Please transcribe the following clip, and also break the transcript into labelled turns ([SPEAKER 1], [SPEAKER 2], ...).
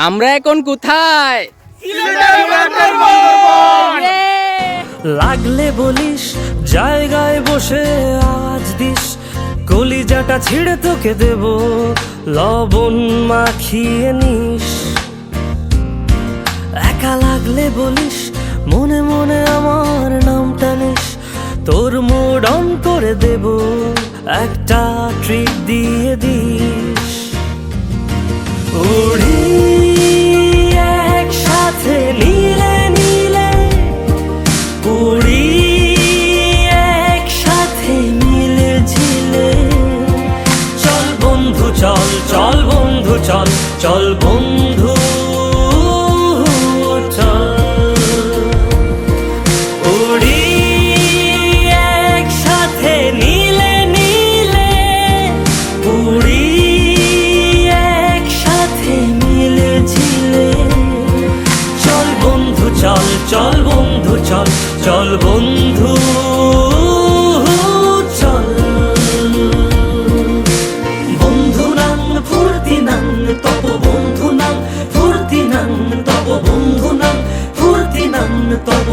[SPEAKER 1] আমরা এখন কোথায়?
[SPEAKER 2] লাগলে বলিস, জায়গায় বসে আওয়াজ দিস, কলিজাটা ছিঁড়ে তোকে দেব, লবণ মাখিয়ে নিস। একা লাগলে বলিস, মনে মনে আমার নামটা নিস, তোর মুড অন করে দেব, একটা ট্রিট দিয়ে দিস। উড়ি একসাথে নীলে নীলে, উড়ি একসাথে মিলে ঝিলে, চল বন্ধু চল, চল বন্ধু চল, চল বন্ধু চল। উড়ি একসাথে নীলে নীলে, উড়ি একসাথে মিলে ঝিলে, চল বন্ধু চল, চল বন্ধু চল, চল বন্ধু চল। বন্ধু নাং ফুর্তি নাং তব, বন্ধু নাং ফুর্তি নাং তব, বন্ধু নাং ফুর্তি নাং তব।